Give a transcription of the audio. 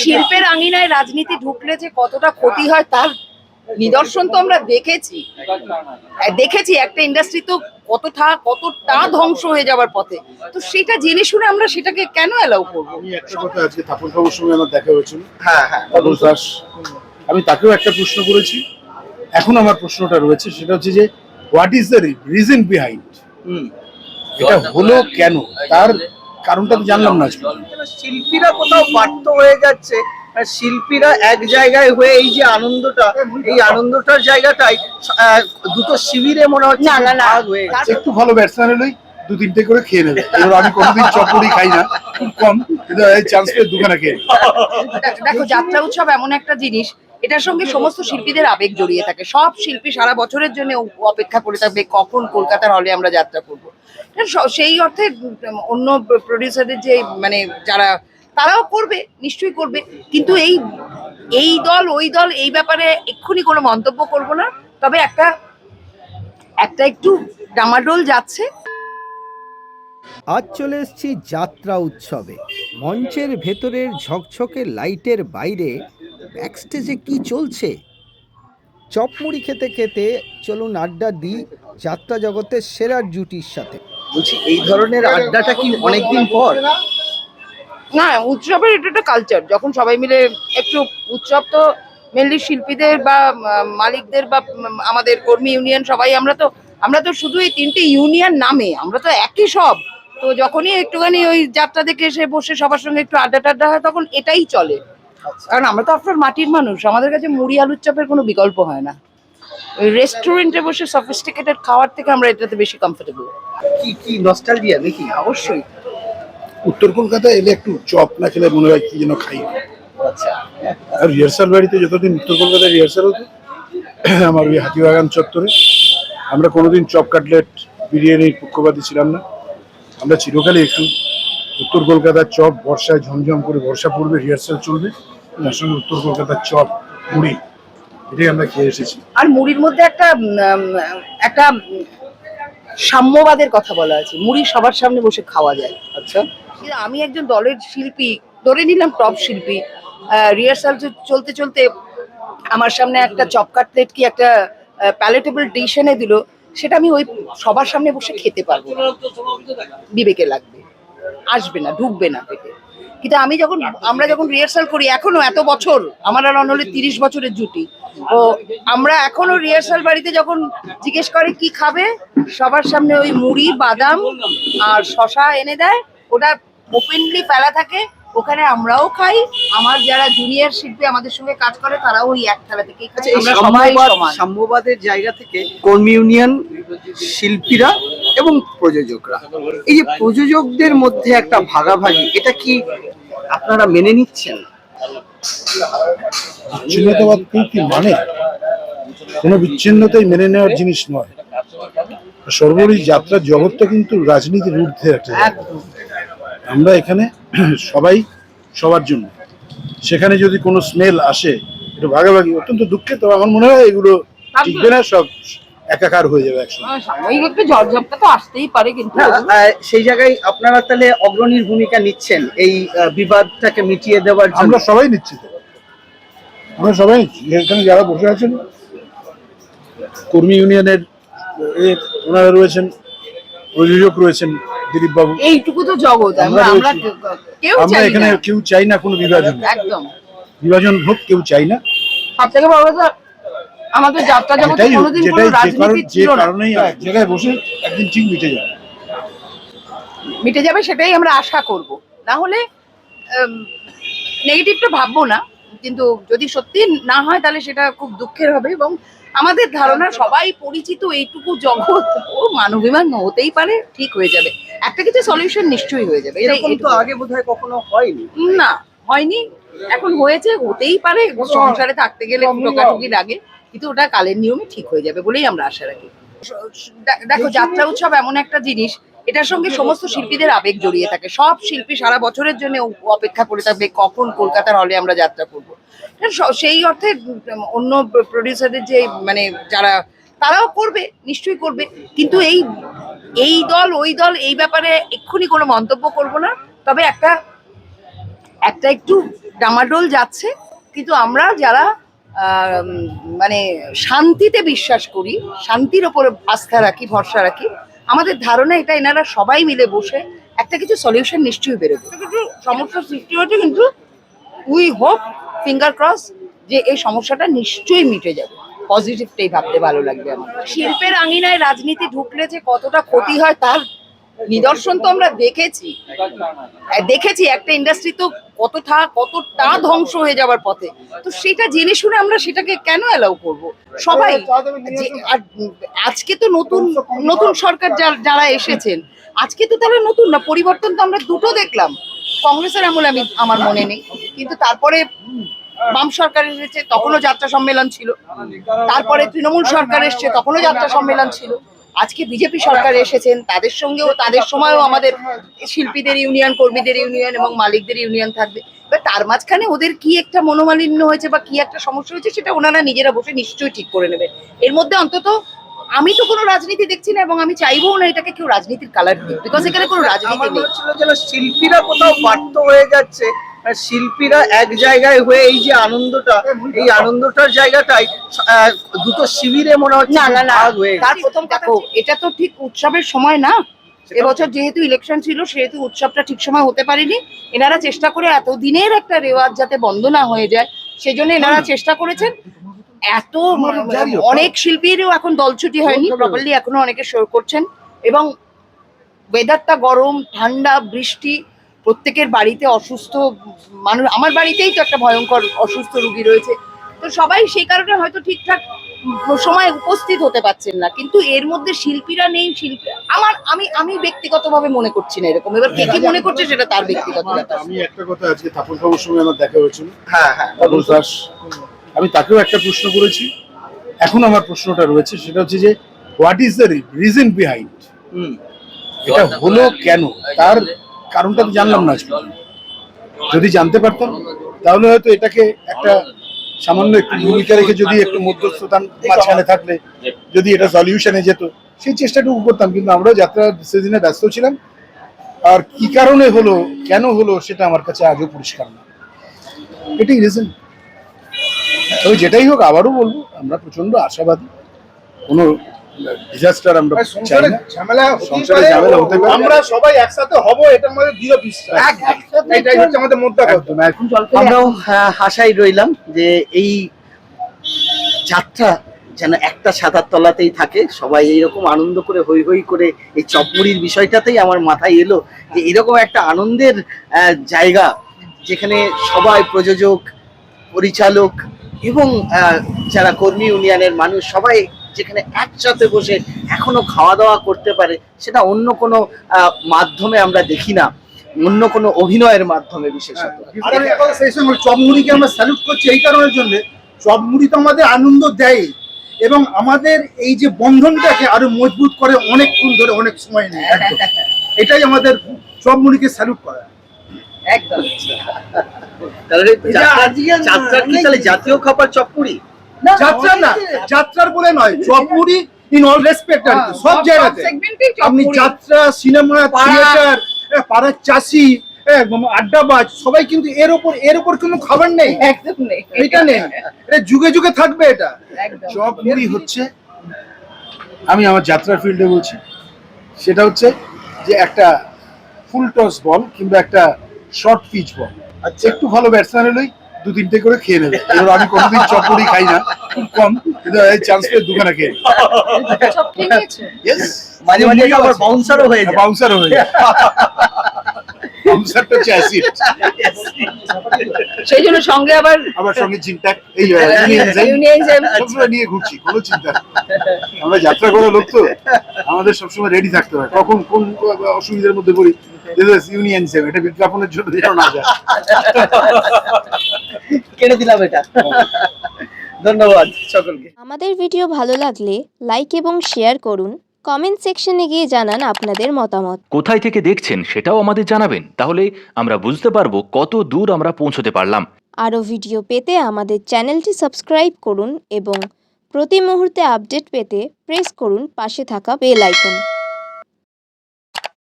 শিল্পের আঙিনায় রাজনীতি ঢুকলে যে কতটা ক্ষতি হয় তার নিদর্শন তো আমরা দেখেছি একটা ইন্ডাস্ট্রি তো কতটা ধ্বংস হয়ে যাওয়ার পথে। তো সেটা জেনে শুনে আমরা সেটাকে কেন অ্যালাউ করবো? আমি একটা কথা, আজকে তাপস বাবুর সঙ্গে আমার দেখা হয়েছিল। হ্যাঁ হ্যাঁ, তাপস দাস, আমি তাকেও একটা প্রশ্ন করেছি, এখন আমার প্রশ্নটা রয়েছে, সেটা হচ্ছে যে what is the reason behind, এটা হলো কেন, তার কারণটা তো জানলাম না আজকে। শিল্পীরা কোথাও ব্যর্থ হয়ে যাচ্ছে, আর শিল্পীরা এক জায়গায় হয়ে এই যে আনন্দটা, এই আনন্দটার জায়গাটাই দুটো শিবিরে মনে হচ্ছে ভাগ হয়ে গেছে। একটু ভালো ব্যাটসম্যান হলেই দু তিনটে করে খেয়ে নেবে। এবার আমি কোনোদিন চপড়ি খাই না, খুব কম, কিন্তু এই চান্স পেয়ে দুখানা খেয়ে নেবে। দেখো, যাত্রা উৎসব এমন একটা জিনিস, এটার সঙ্গে সমস্ত শিল্পীদের আবেগ জড়িয়ে থাকে। সব শিল্পী সারা বছরের জন্য অপেক্ষা করে থাকবে কখন কলকাতার হলে আমরা যাত্রা করব। সেই অর্থে অন্য প্রডিউসারদের যে মানে যারা, তারাও করবে, নিশ্চয়ই করবে, কিন্তু এই দল ওই দল এই ব্যাপারে এক্ষুনি কোনো মন্তব্য করব না। তবে একটা একটু ডামাডোল যাচ্ছে। আজ চলে এসেছি যাত্রা উৎসবে। মঞ্চের ভেতরের ঝকঝকে লাইটের বাইরে ব্যাকস্টেজে কি চলছে, চপমুড়ি খেতে খেতে চলুন আড্ডা দিই যাত্রা জগতের সেরা জুটির সাথে। বলছি, এই ধরনের আড্ডাটা কি অনেকদিন পর? না, উৎসবের এটা একটা কালচার, যখন সবাই মিলে একটু উৎসব তো মেনলি শিল্পীদের বা মালিকদের বা আমাদের কর্মী ইউনিয়ন সবাই, আমরা তো শুধু এই তিনটে ইউনিয়ন নামে, আমরা তো একই সব। তো যখনই একটুখানি ওই যাত্রা দেখে এসে বসে সবার সঙ্গে একটু আড্ডা হয়, তখন এটাই চলে। কারণ আমরা তো আফটার মাটির মানুষ, আমাদের কাছে মুড়ি আলুর চপের কোনো বিকল্প হয় না। ওই রেস্টুরেন্টে বসে সফিস্টিকেটেড খাওয়ার থেকে আমরা এটাতে বেশি কমফোর্টেবল। কি নস্টালজিয়া নাকি? অবশ্যই। উত্তর কলকাতায় এলে একটু চপ না খেলে মনে হয় কি যেন খাই। আচ্ছা, আর রিহার্সাল বাড়িতে যতদিন উত্তর কলকাতায় রিহার্সাল হতো, আমার ওই হাতিবাগান চত্বরে, আমরা কোনোদিন চপ কাটলেট বিরিয়ানির পক্ষপাতী ছিলাম না। আমরা চিরকালই একটু উত্তর কলকাতার চপ, বর্ষায় ঝমঝম করে বর্ষা পড়বে, রিহার্সাল চলবে, তার সঙ্গে উত্তর কলকাতার চপ মুড়ি, এটাই আমরা খেয়ে এসেছি। আর মুড়ির মধ্যে একটা সাম্যবাদের কথা বলা আছে, মুড়ি সবার সামনে বসে খাওয়া যায়। আচ্ছা, আমি একজন দলের শিল্পী, ধরে নিলাম টপ শিল্পী, রিহার্সাল চলতে চলতে আমার সামনে একটা চপ কাটলেট কি একটা প্যালেটেবল ডিশ এনে দিল, সেটা আমি ওই সবার সামনে বসে খেতে পারবো না, বিবেকে লাগবে, আসবে না, ঢুকবে না পেটে। কিন্তু আমরা যখন রিহার্সাল করি, এখনো এত বছর, আমার আর অনলের 30 বছরের জুটি, ও আমরা এখনো রিহার্সাল বাড়িতে যখন জিজ্ঞেস করে কি খাবে, সবার সামনে ওই মুড়ি, বাদাম আর শশা এনে দেয়, ওটা ওপেনলি ফেলা থাকে, ওখানে আমরাও খাই, আমার যারা জুনিয়র শিল্পী আমাদের সঙ্গে কাজ করে তারাও ওই এক থালা থেকেই খাই। আমরা সবাই সমান। সাম্যবাদের জায়গা থেকে কর্মী ইউনিয়ন, শিল্পীরা এবং প্রযোজকরা, এই যে প্রযোজকদের মধ্যে একটা ভাগাভাগি, এটা কি আপনারা মেনে নিচ্ছেন? বিচ্ছিন্নতাবাদ কি মানে? কোনো বিচ্ছিন্নতাই মেনে নেওয়ার জিনিস নয়। সর্বোপরি যাত্রার জগৎটা কিন্তু রাজনীতির ঊর্ধ্বে একটা জায়গা। আমরা এখানে সবাই সবার জন্য, সেখানে যদি কোনো স্মেল আসে, একটু ভাগাভাগি, অত্যন্ত দুঃখে, তবে আমার মনে হয় এগুলো টিকবে না, সব একাকার হয়ে যাবে একসঙ্গে। সাময়িক একটু ঝড়ঝাপটা তো আসতেই পারে, কিন্তু সেই জায়গায় আপনারা তাহলে অগ্রণীর ভূমিকা নিচ্ছেন এই বিবাদটাকে মিটিয়ে দেওয়ার জন্য? আমরা সবাই নিচ্ছি, আমরা সবাই নিচ্ছি। এখানে যারা বসে আছেন কর্মী ইউনিয়নের ওনারা রয়েছেন, প্রযোজক রয়েছেন দিলীপ বাবু, এইটুকু তো জগৎ, আমরা এখানে কেউ চাই না কোনো বিভাজন, একদম বিভাজন হোক, কেউ চাই না। সব থেকে বড় কথা, আমাদের যাত্রা জগতে কোনোদিন কোনো রাজনীতি যে কারণেই এক জায়গায় বসে একদিন ঠিক মিটে যাবে, সেটাই আমরা আশা করব। না হলে নেগেটিভটা ভাববো না, কিন্তু যদি সত্যি না হয় তাহলে সেটা খুব দুঃখের হবে। এবং আমাদের ধারণা, সবাই পরিচিত এইটুকু জগৎ, ও মানবিমান হতেই পারে, ঠিক হয়ে যাবে, একটা কিছু সলিউশন নিশ্চয়ই হয়ে যাবে। এরকম তো আগে বোধহয় কখনো হয়নি। না, হয়নি, এখন হয়েছে, হতেই পারে। সংসারে থাকতে গেলে ঠোকাঠুকি লাগে, কিন্তু ওটা কালের নিয়মে ঠিক হয়ে যাবে বলেই আমরা আশা রাখি। দেখো, যাত্রা উৎসব এমন একটা জিনিস, এটার সঙ্গে সমস্ত শিল্পীদের আবেগ জড়িয়ে থাকে। সব শিল্পী সারা বছরের জন্য অপেক্ষা করে থাকবে কখন কলকাতার হলে আমরা যাত্রা করব। সেই অর্থে অন্য প্রডিউসারদের যে মানে যারা, তারাও করবে, নিশ্চয়ই করবে, কিন্তু এই দল ওই দল এই ব্যাপারে এক্ষুনি কোনো মন্তব্য করব না। তবে একটা একটু ডামাডোল যাচ্ছে, কিন্তু আমরা যারা মানে শান্তিতে বিশ্বাস করি, শান্তির ওপরে আস্থা রাখি, ভরসা রাখি, আমাদের ধারণা এটা এনারা সবাই মিলে বসে একটা কিছু সলিউশন নিশ্চয়ই বেরোবে। কিছু সমস্যার সৃষ্টি হয়েছে, কিন্তু উই হোপ, ফিঙ্গার ক্রস, যে এই সমস্যাটা নিশ্চয়ই মিটে যাবে। পজিটিভটাই ভাবতে ভালো লাগবে আমার। শিল্পের আঙিনায় রাজনীতি ঢুকলে যে কতটা ক্ষতি হয় তার নিদর্শন তো আমরা দেখেছি। একটা ইন্ডাস্ট্রি তো কতটা ধ্বংস হয়ে যাবার পথে। তো সেটা জেনে শুনে আমরা সেটাকে কেন অ্যালাউ করব? সবাই আর আজকে তো নতুন সরকার যারা এসেছেন, আজকে তো তারা নতুন না, পরিবর্তন তো আমরা দুটো দেখলাম। কংগ্রেসের আমলে আমার মনে নেই, কিন্তু তারপরে বাম সরকার এসেছে, তখনও যাত্রা সম্মেলন ছিল। তারপরে তৃণমূল সরকার এসেছে, তখনও যাত্রা সম্মেলন ছিল। আজকে বিজেপি সরকার এসেছেন, তাদের সময়ও আমাদের শিল্পীদের ইউনিয়ন, কর্মীদের ইউনিয়ন এবং মালিকদের ইউনিয়ন থাকবে। এবার তার মাঝখানে ওদের কি একটা মনোমালিন্য হয়েছে বা কি একটা সমস্যা হয়েছে, সেটা ওনারা নিজেরা বসে নিশ্চয়ই ঠিক করে নেবে। এর মধ্যে অন্তত আমি তো কোনো রাজনীতি দেখছি না, এবং আমি চাইবো না এটাকে কেউ রাজনীতির কালার দিক, বিকজ এখানে কোনো রাজনীতি নেই। যেন শিল্পীরা কোথাও ব্যর্থ হয়ে যাচ্ছে, আর শিল্পীরা এক জায়গায় হয়ে এই যে আনন্দটা, এই আনন্দটার জায়গাটাই দুটো শিবিরে মনে হচ্ছে না, তার প্রথম দেখো, এটা তো ঠিক উৎসবের সময় না। এবছর যেহেতু ইলেকশন ছিল, সেহেতু উৎসবটা ঠিক সময় হতে পারেনি। এনারা চেষ্টা করে এতদিনের একটা রেওয়াজ যাতে বন্ধ না হয়ে যায়, সেজন্য এনারা চেষ্টা করেছেন। অনেক শিল্পীরও এখন দলছুটি হয়নি প্রপারলি, এখনো অনেকে শো করছেন, এবং ওয়েদারটা গরম, ঠান্ডা, বৃষ্টি, প্রত্যেকের বাড়িতে অসুস্থ মানুষ। আমার বাড়িতেই তো একটা ভয়ঙ্কর অসুস্থ রোগী রয়েছে। তো সবাই সেই কারণে হয়তো ঠিকঠাক সময় উপস্থিত হতে পারছেন না, কিন্তু এর মধ্যে শিল্পীরা নেই। আমি ব্যক্তিগতভাবে মনে করছি না এরকম। এবার কে কি মনে করছে সেটা তার ব্যক্তিগত ব্যাপার। আমি একটা কথা, আজকে তাপস বাবুর সঙ্গে আমার দেখা হয়েছিল। হ্যাঁ, তাপস দাস, আমি তাকেও একটা প্রশ্ন করেছি, এখন আমার প্রশ্নটা রয়েছে, সেটা হচ্ছে যে what is the reason behind, এটা হলো কেন, তার কারণটা তো জানলাম না আজকে। যদি জানতে পারতাম তাহলে হয়তো এটাকে একটা সামান্য একটু ভূমিকা রেখে, যদি একটু মধ্যস্থতার মাঝখানে থাকলে যদি এটা সলিউশনে যেত, সেই চেষ্টাটুকু করতাম। কিন্তু আমরাও যাত্রার সেদিনে ব্যস্ত ছিলাম, আর কি কারণে হলো, কেন হলো, সেটা আমার কাছে আজও পরিষ্কার না। এটাই রিজন। তবে যেটাই হোক, আবারও বলবো, আমরা প্রচন্ড আশাবাদী। কোনো ডিজাস্টার আমরা চাই না, সংসারে ঝামেলা হতে পারে, আমরা সবাই একসাথে হব, এটার মধ্যে দৃঢ় বিশ্বাস। এটাই হচ্ছে আমাদের মধ্যে আমরাও আশায় রইলাম যে এই যাত্রা যেন একটা ছাতার তলাতেই থাকে, সবাই এইরকম আনন্দ করে হই হই করে। এই চপমুড়ির বিষয়টাতেই আমার মাথায় এলো যে এরকম একটা আনন্দের জায়গা, যেখানে সবাই প্রযোজক, পরিচালক এবং যারা কর্মী ইউনিয়নের মানুষ সবাই যেখানে একসাথে বসে এখনো খাওয়া দাওয়া করতে পারে, সেটা অন্য কোনো মাধ্যমে আমরা দেখি না, অন্য কোনো অভিনয়ের মাধ্যমে বিশেষত। সেই সময় চপমুড়িকে আমরা স্যালুট করছি এই কারণের জন্য, চপমুড়ি তো আমাদের আনন্দ দেয় এবং আমাদের এই যে বন্ধনটাকে আরো মজবুত করে অনেকক্ষণ ধরে, অনেক সময় নেই। এটাই আমাদের চপমুড়িকে স্যালুট করা। একদম। তাহলে জাতীয় খাবার চপমুড়ি, যাত্রা না, যাত্রার বলে নয়, চপমুড়ি ইন অল রেসপেক্ট আর কি, সব জায়গাতে। আপনি যাত্রা, সিনেমা, থিয়েটার, পাড়ার চাষি, আড্ডাবাজ, সবাই কিন্তু এর ওপর কোনো খাবার নেই, একদম নেই, এটা নেই, এটা যুগে যুগে থাকবে। এটা চপমুড়ি হচ্ছে, আমি আমার যাত্রার ফিল্ডে বলছি, সেটা হচ্ছে যে একটা ফুল টস বল কিংবা একটা শর্ট পিচ বল, একটু ভালো ব্যাটসম্যান হলেই 2-3টে করে খেয়ে নেবে। এবার আমি কোনোদিন চপমুড়ি খাই না, খুব কম, কিন্তু এই চান্স পেয়ে দুখানা খেয়ে নিই। মাঝে মাঝে আবার বাউন্সারও হয়ে যায়। বাউন্সার হয়ে যায়, বাউন্সারটা হচ্ছে অ্যাসিড। সেই জন্য সঙ্গে আবার সঙ্গে চিন্তা, এই ইউনিয়ন সবসময় নিয়ে ঘুরছি, কোনো চিন্তা নেই। আমরা যাত্রা করার লোক তো, আমাদের সবসময় রেডি থাকতে হয়, কখন কোন অসুবিধার মধ্যে পড়ি। ইউনিয়ন সেম, এটা বিজ্ঞাপনের জন্য যেন না যায়। কেটে দিলাম এটা। ধন্যবাদ সকলকে। আমাদের ভিডিও ভালো লাগলে লাইক এবং শেয়ার করুন। কমেন্ট সেকশনে গিয়ে জানান আপনাদের মতামত। কোথায় থেকে দেখছেন সেটাও আমাদের জানাবেন, তাহলে আমরা বুঝতে পারবো কত দূর আমরা পৌঁছতে পারলাম। আরও ভিডিও পেতে আমাদের চ্যানেলটি সাবস্ক্রাইব করুন এবং প্রতি মুহূর্তে আপডেট পেতে প্রেস করুন পাশে থাকা বেল আইকন।